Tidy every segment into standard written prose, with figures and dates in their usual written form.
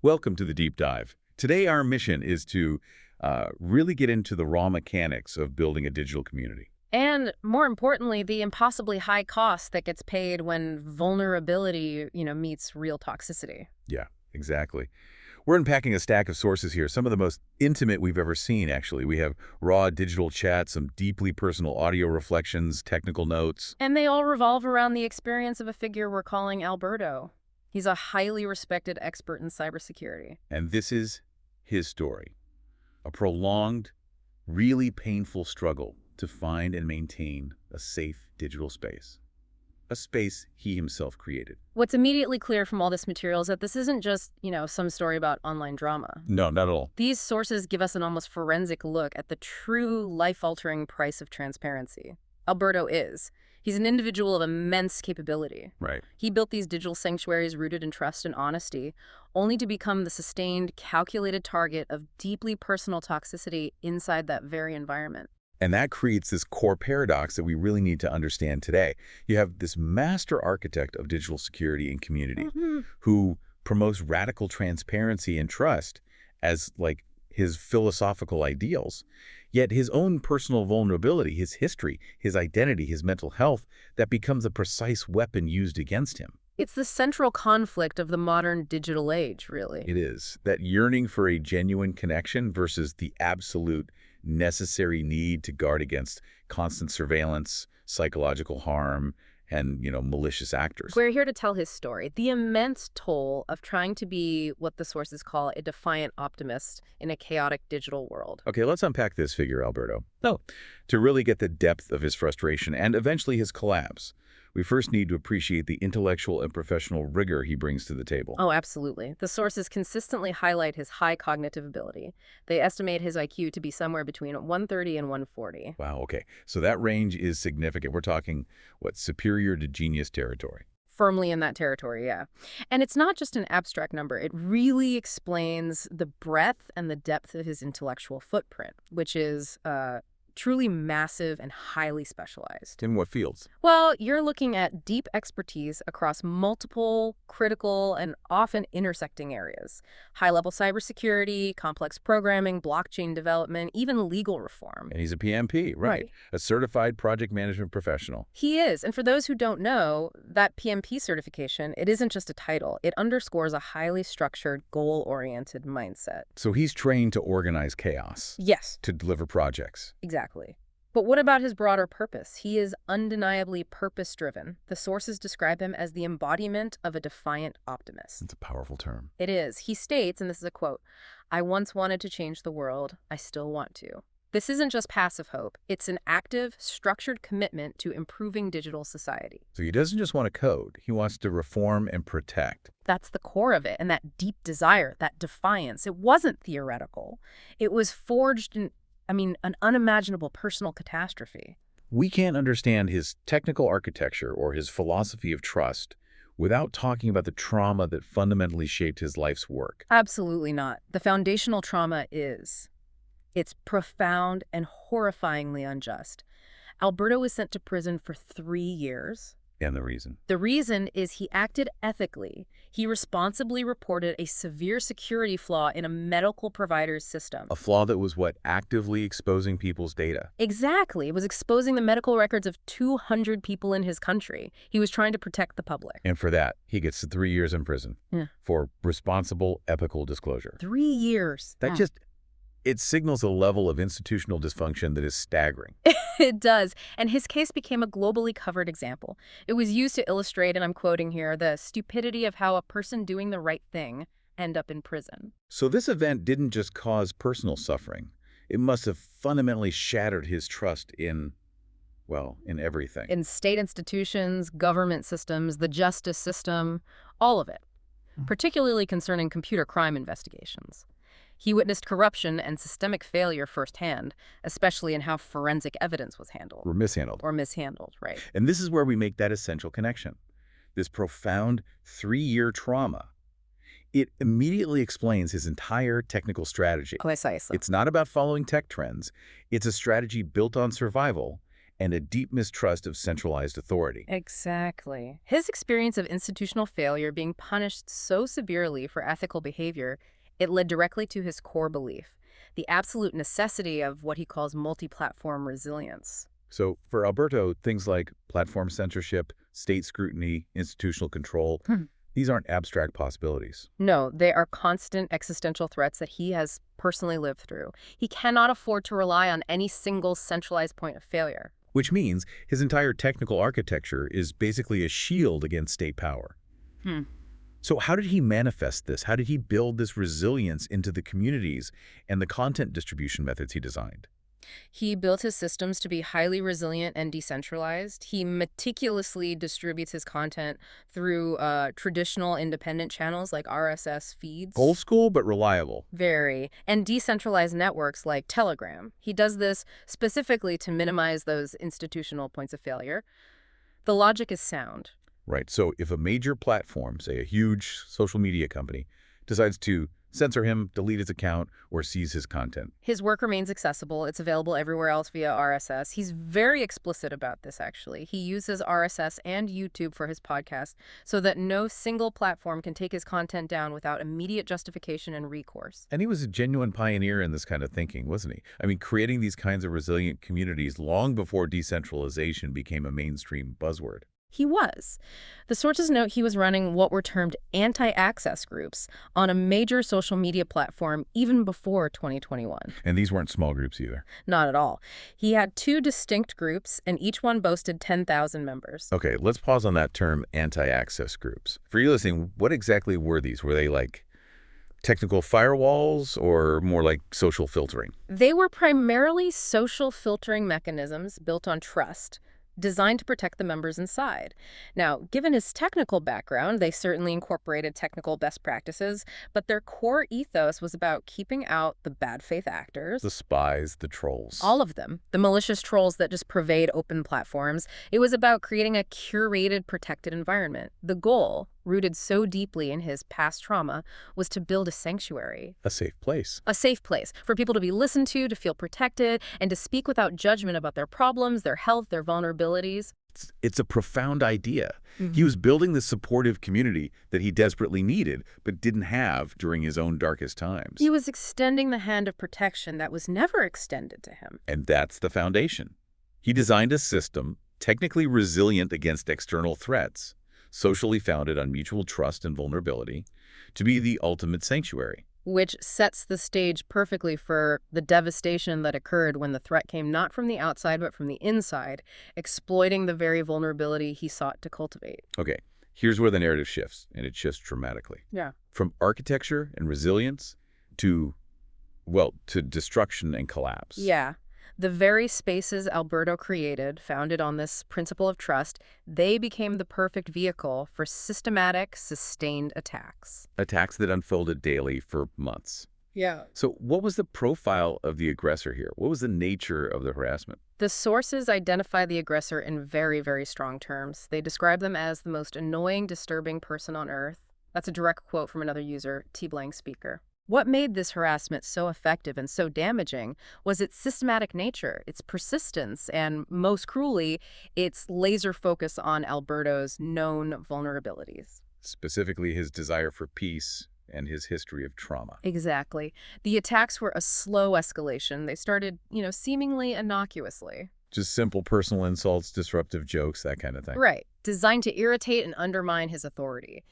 Welcome to the deep dive. Today our mission is to really get into the raw mechanics of building a digital community. And more importantly, the impossibly high cost that gets paid when vulnerability, meets real toxicity. Yeah, exactly. We're unpacking a stack of sources here, some of the most intimate we've ever seen, actually. We have raw digital chat, some deeply personal audio reflections, technical notes. And they all revolve around the experience of a figure we're calling Alberto. He's a highly respected expert in cybersecurity. And this is his story. A prolonged, really painful struggle to find and maintain a safe digital space. A space he himself created. What's immediately clear from all this material is that this isn't just, some story about online drama. No, not at all. These sources give us an almost forensic look at the true life-altering price of transparency. Alberto is. He's an individual of immense capability. Right. He built these digital sanctuaries rooted in trust and honesty, only to become the sustained, calculated target of deeply personal toxicity inside that very environment. And that creates this core paradox that we really need to understand today. You have this master architect of digital security and community who promotes radical transparency and trust as his philosophical ideals. Yet his own personal vulnerability, his history, his identity, his mental health, that becomes a precise weapon used against him. It's the central conflict of the modern digital age, really. It is. That yearning for a genuine connection versus the absolute necessary need to guard against constant surveillance, psychological harm, and, malicious actors. We're here to tell his story, the immense toll of trying to be what the sources call a defiant optimist in a chaotic digital world. Okay, let's unpack this figure, Alberto. To really get the depth of his frustration and eventually his collapse, we first need to appreciate the intellectual and professional rigor he brings to the table. Oh, absolutely. The sources consistently highlight his high cognitive ability. They estimate his IQ to be somewhere between 130 and 140. Wow, okay. So that range is significant. We're talking, superior to genius territory. Firmly in that territory, yeah. And it's not just an abstract number. It really explains the breadth and the depth of his intellectual footprint, which is truly massive and highly specialized. In what fields? Well, you're looking at deep expertise across multiple, critical, and often intersecting areas. High-level cybersecurity, complex programming, blockchain development, even legal reform. And he's a PMP, right? A certified project management professional. He is. And for those who don't know, that PMP certification, it isn't just a title. It underscores a highly structured, goal-oriented mindset. So he's trained to organize chaos. Yes. To deliver projects. Exactly. But what about his broader purpose? He is undeniably purpose-driven. The sources describe him as the embodiment of a defiant optimist. It's a powerful term. It is. He states, and this is a quote, "I once wanted to change the world. I still want to." This isn't just passive hope. It's an active, structured commitment to improving digital society. So he doesn't just want to code. He wants to reform and protect. That's the core of it. And that deep desire, that defiance, it wasn't theoretical. It was forged in an unimaginable personal catastrophe. We can't understand his technical architecture or his philosophy of trust without talking about the trauma that fundamentally shaped his life's work. Absolutely not. The foundational trauma is. It's profound and horrifyingly unjust. Alberto was sent to prison for 3 years. And the reason? The reason is he acted ethically. He responsibly reported a severe security flaw in a medical provider's system. A flaw that was actively exposing people's data. Exactly. It was exposing the medical records of 200 people in his country. He was trying to protect the public. And for that, he gets 3 years in prison. Yeah. For responsible, ethical disclosure. 3 years. It signals a level of institutional dysfunction that is staggering. It does. And his case became a globally covered example. It was used to illustrate, and I'm quoting here, the stupidity of how a person doing the right thing end up in prison. So this event didn't just cause personal suffering. It must have fundamentally shattered his trust in everything. In state institutions, government systems, the justice system, all of it. Particularly concerning computer crime investigations. He witnessed corruption and systemic failure firsthand, especially in how forensic evidence was handled. Or mishandled. Right. And this is where we make that essential connection. This profound 3-year trauma. It immediately explains his entire technical strategy. Precisely. It's not about following tech trends. It's a strategy built on survival and a deep mistrust of centralized authority. Exactly. His experience of institutional failure being punished so severely for ethical behavior, it led directly to his core belief, the absolute necessity of what he calls multi-platform resilience. So for Alberto, things like platform censorship, state scrutiny, institutional control, these aren't abstract possibilities. No, they are constant existential threats that he has personally lived through. He cannot afford to rely on any single centralized point of failure. Which means his entire technical architecture is basically a shield against state power. So how did he manifest this? How did he build this resilience into the communities and the content distribution methods he designed? He built his systems to be highly resilient and decentralized. He meticulously distributes his content through traditional independent channels like RSS feeds. Old school, but reliable. Very. And decentralized networks like Telegram. He does this specifically to minimize those institutional points of failure. The logic is sound. Right. So if a major platform, say a huge social media company, decides to censor him, delete his account, or seize his content, His work remains accessible. It's available everywhere else via RSS. He's very explicit about this, actually. He uses RSS and YouTube for his podcast so that no single platform can take his content down without immediate justification and recourse. and he was a genuine pioneer in this kind of thinking, wasn't he? I mean, creating these kinds of resilient communities long before decentralization became a mainstream buzzword. He was. The sources note he was running what were termed anti-access groups on a major social media platform even before 2021. And these weren't small groups either. Not at all. He had two distinct groups, and each one boasted 10,000 members. Okay, let's pause on that term, anti-access groups. For you listening, what exactly were these? Were they like technical firewalls or more like social filtering? They were primarily social filtering mechanisms built on trust, designed to protect the members inside. Now, given his technical background, they certainly incorporated technical best practices, but their core ethos was about keeping out the bad faith actors. The spies, the trolls. All of them. The malicious trolls that just pervade open platforms. It was about creating a curated, protected environment. The goal, rooted so deeply in his past trauma, was to build a sanctuary. A safe place. A safe place for people to be listened to feel protected, and to speak without judgment about their problems, their health, their vulnerabilities. It's a profound idea. He was building this supportive community that he desperately needed, but didn't have during his own darkest times. He was extending the hand of protection that was never extended to him. And that's the foundation. He designed a system technically resilient against external threats, socially founded on mutual trust and vulnerability, to be the ultimate sanctuary. Which sets the stage perfectly for the devastation that occurred when the threat came not from the outside but from the inside, exploiting the very vulnerability he sought to cultivate. Okay, here's where the narrative shifts, and it shifts dramatically. Yeah. From architecture and resilience to, well, to destruction and collapse. Yeah. The very spaces Alberto created, founded on this principle of trust, they became the perfect vehicle for systematic, sustained attacks. Attacks that unfolded daily for months. Yeah. So what was the profile of the aggressor here? What was the nature of the harassment? The sources identify the aggressor in very, very strong terms. They describe them as the most annoying, disturbing person on Earth. That's a direct quote from another user, T-Blank Speaker. What made this harassment so effective and so damaging was its systematic nature, its persistence, and most cruelly, its laser focus on Alberto's known vulnerabilities. Specifically his desire for peace and his history of trauma. Exactly. The attacks were a slow escalation. They started, seemingly innocuously. Just simple personal insults, disruptive jokes, that kind of thing. Right. Designed to irritate and undermine his authority.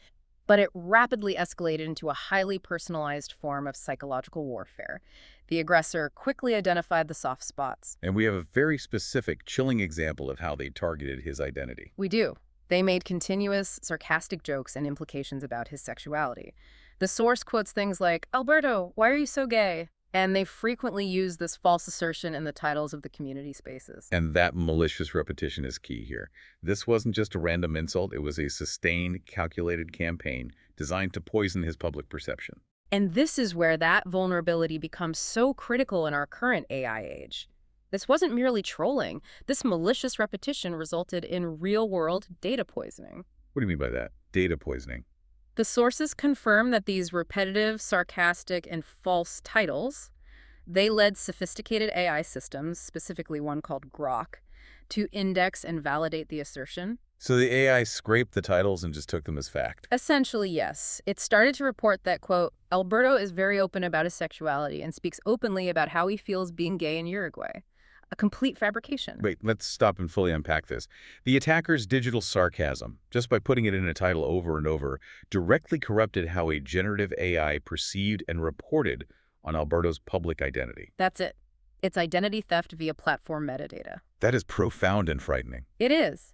But it rapidly escalated into a highly personalized form of psychological warfare. The aggressor quickly identified the soft spots. And we have a very specific, chilling example of how they targeted his identity. We do. They made continuous, sarcastic jokes and implications about his sexuality. The source quotes things like, "Alberto, why are you so gay?" And they frequently use this false assertion in the titles of the community spaces. And that malicious repetition is key here. This wasn't just a random insult, it was a sustained, calculated campaign designed to poison his public perception. And this is where that vulnerability becomes so critical in our current AI age. This wasn't merely trolling. This malicious repetition resulted in real-world data poisoning. What do you mean by that? Data poisoning. The sources confirm that these repetitive, sarcastic, and false titles, they led sophisticated AI systems, specifically one called Grok, to index and validate the assertion? So the AI scraped the titles and just took them as fact. Essentially, yes. It started to report that, quote, Alberto is very open about his sexuality and speaks openly about how he feels being gay in Uruguay. A complete fabrication. Wait, let's stop and fully unpack this. The attacker's digital sarcasm, just by putting it in a title over and over, directly corrupted how a generative AI perceived and reported on Alberto's public identity. That's it. It's identity theft via platform metadata. That is profound and frightening. It is.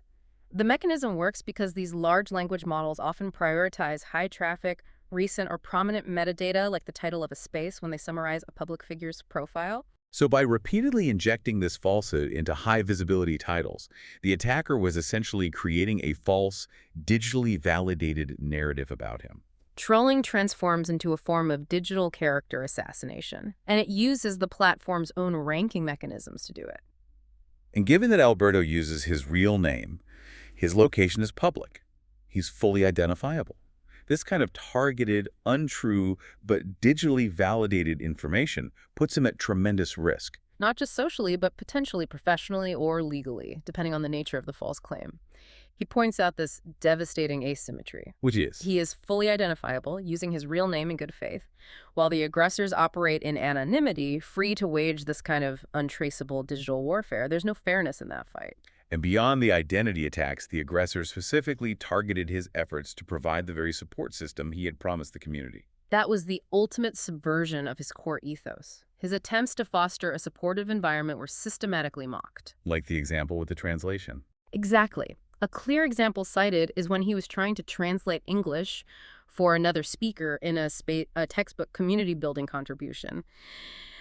The mechanism works because these large language models often prioritize high-traffic, recent, or prominent metadata like the title of a space when they summarize a public figure's profile. So by repeatedly injecting this falsehood into high-visibility titles, the attacker was essentially creating a false, digitally validated narrative about him. Trolling transforms into a form of digital character assassination, and it uses the platform's own ranking mechanisms to do it. And given that Alberto uses his real name, his location is public. He's fully identifiable. This kind of targeted, untrue, but digitally validated information puts him at tremendous risk. Not just socially, but potentially professionally or legally, depending on the nature of the false claim. He points out this devastating asymmetry. Which is? He is fully identifiable, using his real name in good faith, while the aggressors operate in anonymity, free to wage this kind of untraceable digital warfare. There's no fairness in that fight. And beyond the identity attacks, the aggressor specifically targeted his efforts to provide the very support system he had promised the community. That was the ultimate subversion of his core ethos. His attempts to foster a supportive environment were systematically mocked. Like the example with the translation. Exactly. A clear example cited is when he was trying to translate English for another speaker in a textbook community building contribution.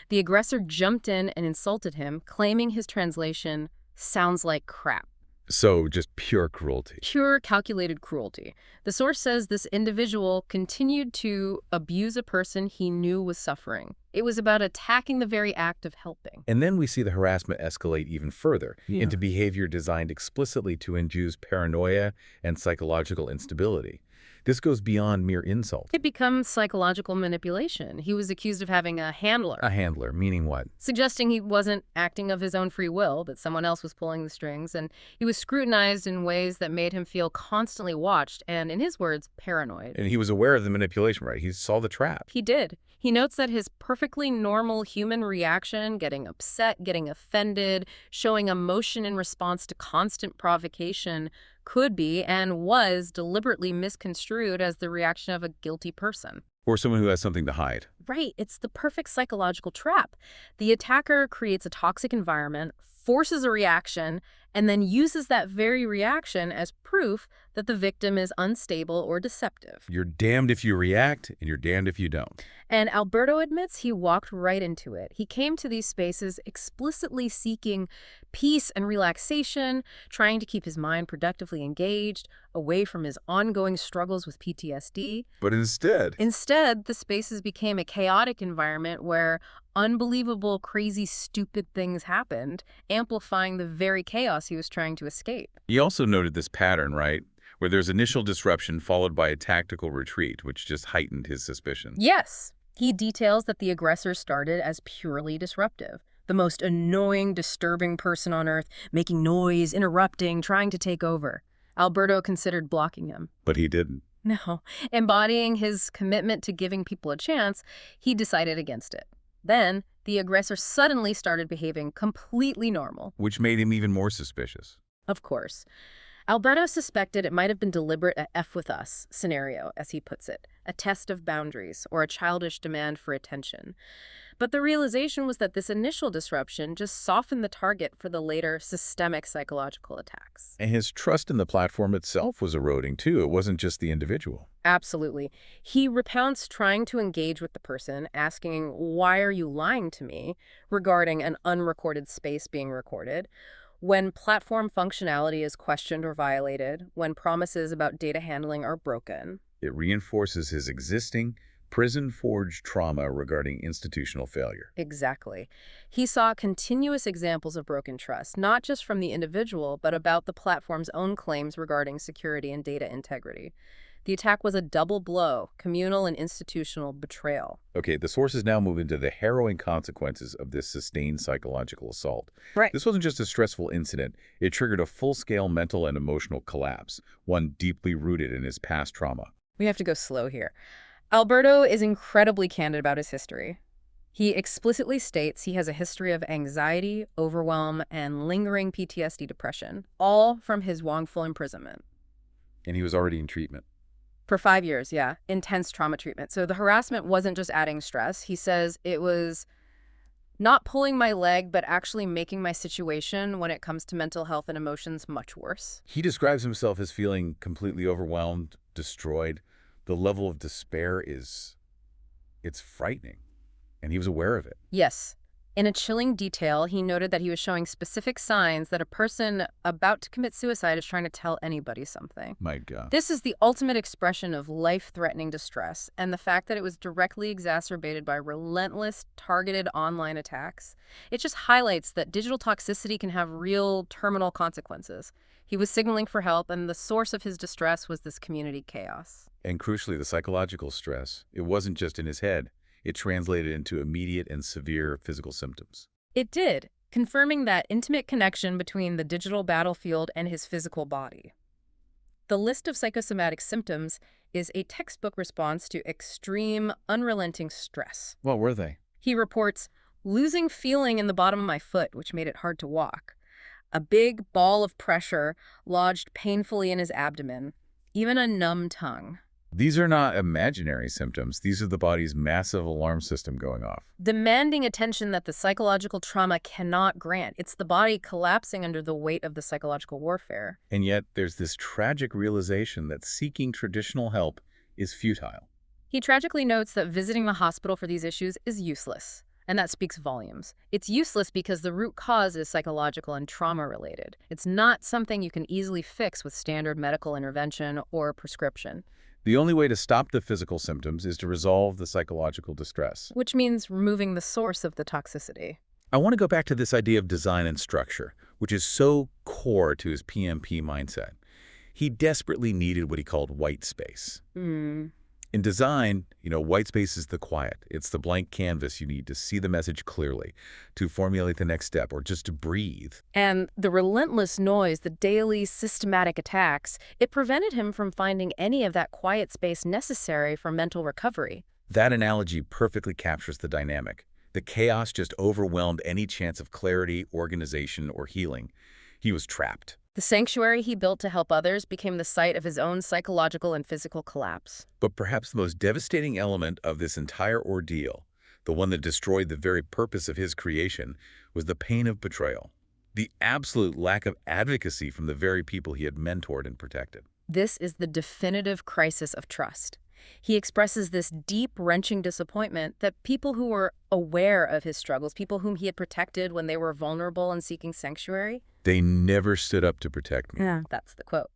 The aggressor jumped in and insulted him, claiming his translation sounds like crap. So just pure cruelty. Pure calculated cruelty. The source says this individual continued to abuse a person he knew was suffering. It was about attacking the very act of helping. And then we see the harassment escalate even further into behavior designed explicitly to induce paranoia and psychological instability. This goes beyond mere insult. It becomes psychological manipulation. He was accused of having a handler. A handler, meaning what? Suggesting he wasn't acting of his own free will, that someone else was pulling the strings, and he was scrutinized in ways that made him feel constantly watched and, in his words, paranoid. And he was aware of the manipulation, right? He saw the trap. He did. He notes that his perfectly normal human reaction, getting upset, getting offended, showing emotion in response to constant provocation, could be and was deliberately misconstrued as the reaction of a guilty person. Or someone who has something to hide. Right. It's the perfect psychological trap. The attacker creates a toxic environment, forces a reaction, and then uses that very reaction as proof that the victim is unstable or deceptive. You're damned if you react, and you're damned if you don't. And Alberto admits he walked right into it. He came to these spaces explicitly seeking peace and relaxation, trying to keep his mind productively engaged, away from his ongoing struggles with PTSD. But instead, the spaces became a chaotic environment where unbelievable, crazy, stupid things happened, amplifying the very chaos he was trying to escape. he also noted this pattern, right? Where there's initial disruption followed by a tactical retreat, which just heightened his suspicion. Yes. He details that the aggressor started as purely disruptive. The most annoying, disturbing person on Earth, making noise, interrupting, trying to take over. Alberto considered blocking him. But he didn't. No. Embodying his commitment to giving people a chance, he decided against it. Then, the aggressor suddenly started behaving completely normal. Which made him even more suspicious. Of course. Alberto suspected it might have been deliberate a F with us scenario, as he puts it, a test of boundaries or a childish demand for attention. But the realization was that this initial disruption just softened the target for the later systemic psychological attacks. And his trust in the platform itself was eroding, too. It wasn't just the individual. Absolutely. He recounts trying to engage with the person, asking, "Why are you lying to me?" regarding an unrecorded space being recorded. When platform functionality is questioned or violated, when promises about data handling are broken. It reinforces his existing, prison-forged trauma regarding institutional failure. Exactly. He saw continuous examples of broken trust, not just from the individual, but about the platform's own claims regarding security and data integrity. The attack was a double blow, communal and institutional betrayal. Okay, the sources now move into the harrowing consequences of this sustained psychological assault. Right. This wasn't just a stressful incident. It triggered a full-scale mental and emotional collapse, one deeply rooted in his past trauma. We have to go slow here. Alberto is incredibly candid about his history. He explicitly states he has a history of anxiety, overwhelm, and lingering PTSD depression, all from his wrongful imprisonment. And he was already in treatment. For 5 years, yeah. Intense trauma treatment. So the harassment wasn't just adding stress. He says it was not pulling my leg, but actually making my situation when it comes to mental health and emotions much worse. He describes himself as feeling completely overwhelmed, destroyed. The level of despair it's frightening. And he was aware of it. Yes. In a chilling detail, he noted that he was showing specific signs that a person about to commit suicide is trying to tell anybody something. My God. This is the ultimate expression of life-threatening distress, and the fact that it was directly exacerbated by relentless, targeted online attacks. It just highlights that digital toxicity can have real terminal consequences. He was signaling for help, and the source of his distress was this community chaos. And crucially, the psychological stress, it wasn't just in his head. It translated into immediate and severe physical symptoms. It did, confirming that intimate connection between the digital battlefield and his physical body. The list of psychosomatic symptoms is a textbook response to extreme, unrelenting stress. What were they? He reports losing feeling in the bottom of my foot, which made it hard to walk. A big ball of pressure lodged painfully in his abdomen, even a numb tongue. These are not imaginary symptoms. These are the body's massive alarm system going off. Demanding attention that the psychological trauma cannot grant. It's the body collapsing under the weight of the psychological warfare. And yet, there's this tragic realization that seeking traditional help is futile. He tragically notes that visiting the hospital for these issues is useless, and that speaks volumes. It's useless because the root cause is psychological and trauma-related. It's not something you can easily fix with standard medical intervention or prescription. The only way to stop the physical symptoms is to resolve the psychological distress. Which means removing the source of the toxicity. I want to go back to this idea of design and structure, which is so core to his PMP mindset. He desperately needed what he called white space. In design, white space is the quiet. It's the blank canvas you need to see the message clearly, to formulate the next step, or just to breathe. And the relentless noise, the daily systematic attacks, it prevented him from finding any of that quiet space necessary for mental recovery. That analogy perfectly captures the dynamic. The chaos just overwhelmed any chance of clarity, organization, or healing. He was trapped. The sanctuary he built to help others became the site of his own psychological and physical collapse. But perhaps the most devastating element of this entire ordeal, the one that destroyed the very purpose of his creation, was the pain of betrayal. The absolute lack of advocacy from the very people he had mentored and protected. This is the definitive crisis of trust. He expresses this deep, wrenching disappointment that people who were aware of his struggles, people whom he had protected when they were vulnerable and seeking sanctuary, they never stood up to protect me. Yeah, that's the quote.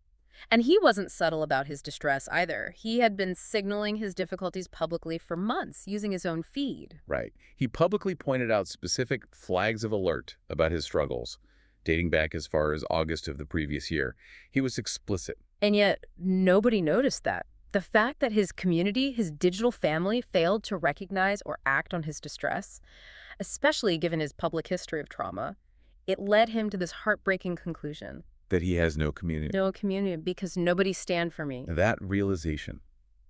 And he wasn't subtle about his distress either. He had been signaling his difficulties publicly for months, using his own feed. Right. He publicly pointed out specific flags of alert about his struggles, dating back as far as August of the previous year. He was explicit. And yet, nobody noticed that. The fact that his community, his digital family, failed to recognize or act on his distress, especially given his public history of trauma, it led him to this heartbreaking conclusion. That he has no community. No community, because nobody stand for me. That realization,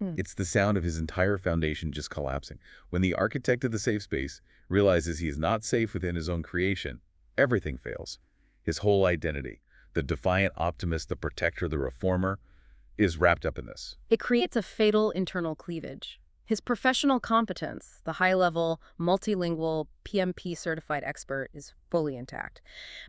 it's the sound of his entire foundation just collapsing. When the architect of the safe space realizes he is not safe within his own creation, everything fails. His whole identity, the defiant optimist, the protector, the reformer, is wrapped up in this. It creates a fatal internal cleavage. His professional competence, the high-level, multilingual, PMP-certified expert, is fully intact.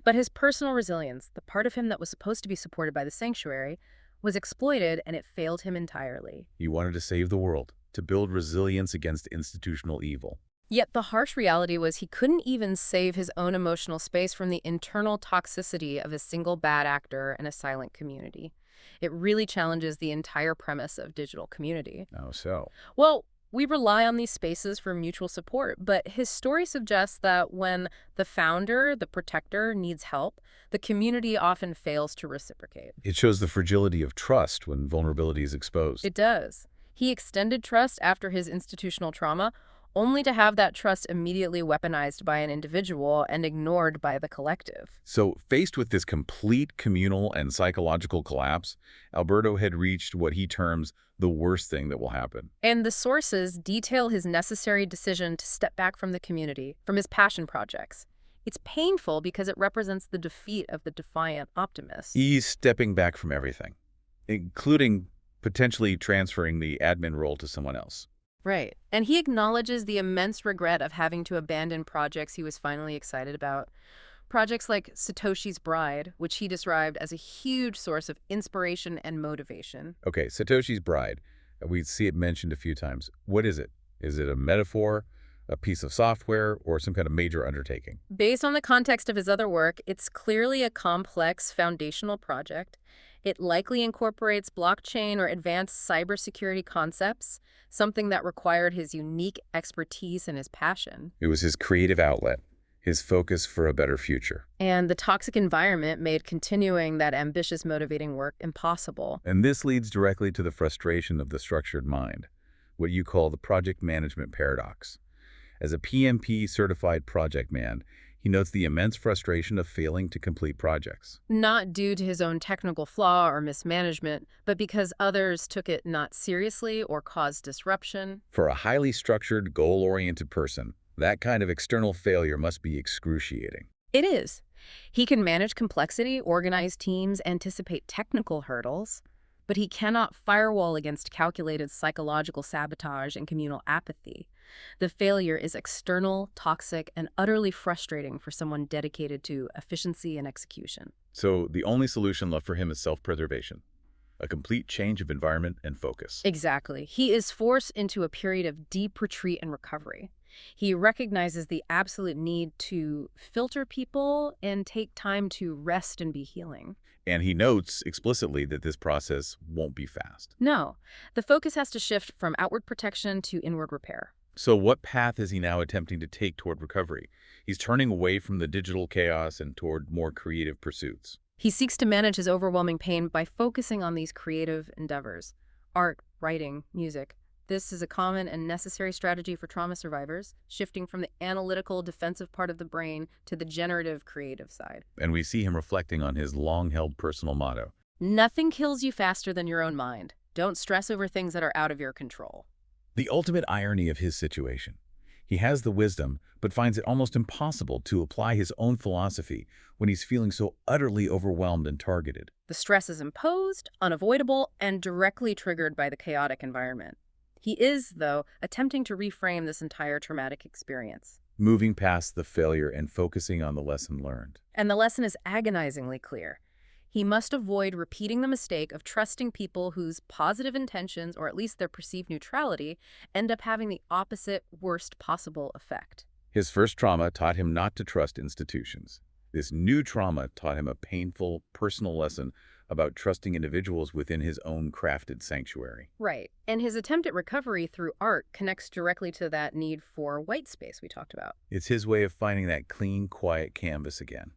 But his personal resilience, the part of him that was supposed to be supported by the sanctuary, was exploited, and it failed him entirely. He wanted to save the world, to build resilience against institutional evil. Yet the harsh reality was he couldn't even save his own emotional space from the internal toxicity of a single bad actor and a silent community. It really challenges the entire premise of digital community. How so? Well, We rely on these spaces for mutual support, but his story suggests that when the founder, the protector, needs help, the community often fails to reciprocate. It shows the fragility of trust when vulnerability is exposed. It does. He extended trust after his institutional trauma, only to have that trust immediately weaponized by an individual and ignored by the collective. So, faced with this complete communal and psychological collapse, Alberto had reached what he terms the worst thing that will happen. And the sources detail his necessary decision to step back from the community, from his passion projects. It's painful because it represents the defeat of the defiant optimist. He's stepping back from everything, including potentially transferring the admin role to someone else. Right. And he acknowledges the immense regret of having to abandon projects he was finally excited about. Projects like Satoshi's Bride, which he described as a huge source of inspiration and motivation. Okay, Satoshi's Bride. We see it mentioned a few times. What is it? Is it a metaphor, a piece of software, or some kind of major undertaking? Based on the context of his other work, it's clearly a complex foundational project. It likely incorporates blockchain or advanced cybersecurity concepts, something that required his unique expertise and his passion. It was his creative outlet, his focus for a better future. And the toxic environment made continuing that ambitious, motivating work impossible. And this leads directly to the frustration of the structured mind, what you call the project management paradox. As a PMP-certified project man, he notes the immense frustration of failing to complete projects. Not due to his own technical flaw or mismanagement, but because others took it not seriously or caused disruption. For a highly structured, goal-oriented person, that kind of external failure must be excruciating. It is. He can manage complexity, organize teams, anticipate technical hurdles, but he cannot firewall against calculated psychological sabotage and communal apathy. The failure is external, toxic, and utterly frustrating for someone dedicated to efficiency and execution. So the only solution left for him is self-preservation, a complete change of environment and focus. Exactly. He is forced into a period of deep retreat and recovery. He recognizes the absolute need to filter people and take time to rest and be healing. And he notes explicitly that this process won't be fast. No, the focus has to shift from outward protection to inward repair. So what path is he now attempting to take toward recovery? He's turning away from the digital chaos and toward more creative pursuits. He seeks to manage his overwhelming pain by focusing on these creative endeavors: art, writing, music. This is a common and necessary strategy for trauma survivors, shifting from the analytical, defensive part of the brain to the generative, creative side. And we see him reflecting on his long-held personal motto. Nothing kills you faster than your own mind. Don't stress over things that are out of your control. The ultimate irony of his situation. He has the wisdom, but finds it almost impossible to apply his own philosophy when he's feeling so utterly overwhelmed and targeted. The stress is imposed, unavoidable, and directly triggered by the chaotic environment. He is, though, attempting to reframe this entire traumatic experience. Moving past the failure and focusing on the lesson learned. And the lesson is agonizingly clear. He must avoid repeating the mistake of trusting people whose positive intentions, or at least their perceived neutrality, end up having the opposite, worst possible effect. His first trauma taught him not to trust institutions. This new trauma taught him a painful, personal lesson about trusting individuals within his own crafted sanctuary. Right. And his attempt at recovery through art connects directly to that need for white space we talked about. It's his way of finding that clean, quiet canvas again.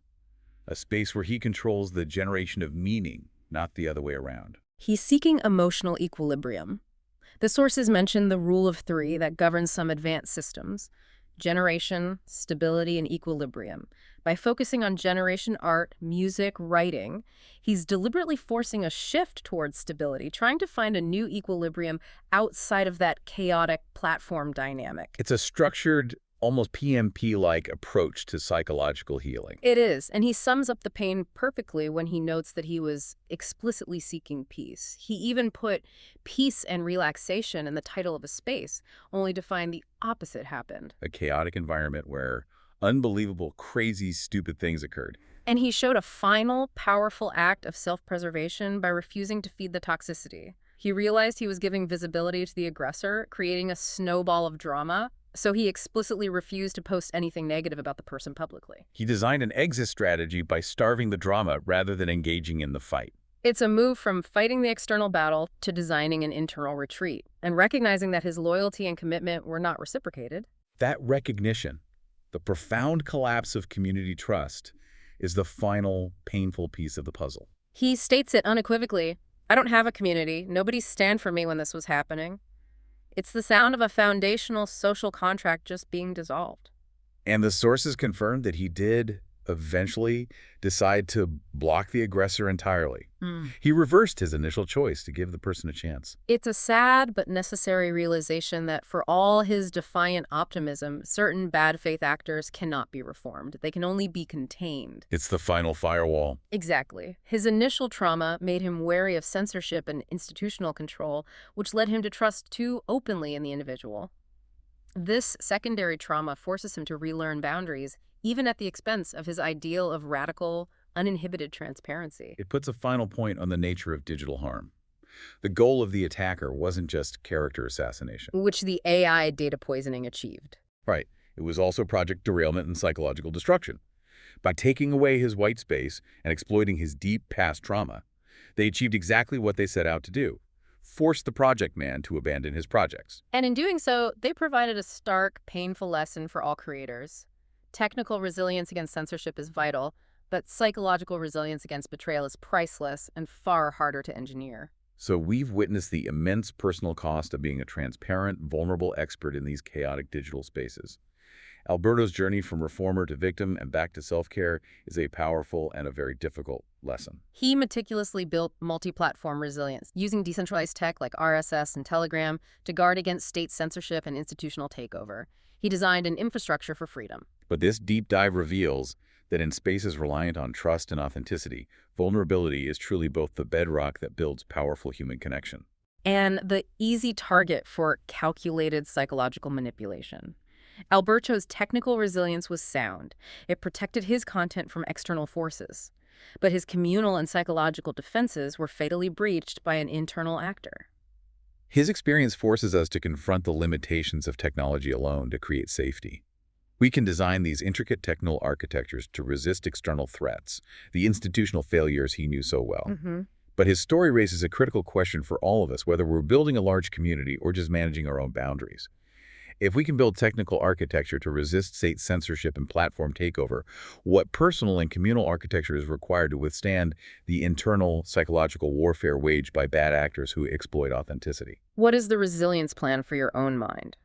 A space where he controls the generation of meaning, not the other way around. He's seeking emotional equilibrium. The sources mention the rule of three that governs some advanced systems: generation, stability, and equilibrium. By focusing on generation art, music, writing, he's deliberately forcing a shift towards stability, trying to find a new equilibrium outside of that chaotic platform dynamic. It's a structured, almost PMP-like approach to psychological healing. It is, and he sums up the pain perfectly when he notes that he was explicitly seeking peace. He even put peace and relaxation in the title of a space, only to find the opposite happened. A chaotic environment where unbelievable, crazy, stupid things occurred. And he showed a final, powerful act of self-preservation by refusing to feed the toxicity. He realized he was giving visibility to the aggressor, creating a snowball of drama, so he explicitly refused to post anything negative about the person publicly. He designed an exit strategy by starving the drama rather than engaging in the fight. It's a move from fighting the external battle to designing an internal retreat, and recognizing that his loyalty and commitment were not reciprocated. That recognition, the profound collapse of community trust, is the final painful piece of the puzzle. He states it unequivocally. I don't have a community. Nobody stand for me when this was happening. It's the sound of a foundational social contract just being dissolved. And the sources confirmed that he did eventually decide to block the aggressor entirely. He reversed his initial choice to give the person a chance. It's a sad but necessary realization that for all his defiant optimism, certain bad faith actors cannot be reformed. They can only be contained. It's the final firewall. Exactly. His initial trauma made him wary of censorship and institutional control, which led him to trust too openly in the individual. This secondary trauma forces him to relearn boundaries, even at the expense of his ideal of radical, uninhibited transparency. It puts a final point on the nature of digital harm. The goal of the attacker wasn't just character assassination. Which the AI data poisoning achieved. Right. It was also project derailment and psychological destruction. By taking away his white space and exploiting his deep past trauma, they achieved exactly what they set out to do: force the project man to abandon his projects. And in doing so, they provided a stark, painful lesson for all creators. Technical resilience against censorship is vital, but psychological resilience against betrayal is priceless and far harder to engineer. So we've witnessed the immense personal cost of being a transparent, vulnerable expert in these chaotic digital spaces. Alberto's journey from reformer to victim and back to self-care is a powerful and a very difficult lesson. He meticulously built multi-platform resilience, using decentralized tech like RSS and Telegram to guard against state censorship and institutional takeover. He designed an infrastructure for freedom. But this deep dive reveals that in spaces reliant on trust and authenticity, vulnerability is truly both the bedrock that builds powerful human connection and the easy target for calculated psychological manipulation. Alberto's technical resilience was sound. It protected his content from external forces. But his communal and psychological defenses were fatally breached by an internal actor. His experience forces us to confront the limitations of technology alone to create safety. We can design these intricate technical architectures to resist external threats, the institutional failures he knew so well. But his story raises a critical question for all of us, whether we're building a large community or just managing our own boundaries. If we can build technical architecture to resist state censorship and platform takeover, what personal and communal architecture is required to withstand the internal psychological warfare waged by bad actors who exploit authenticity? What is the resilience plan for your own mind?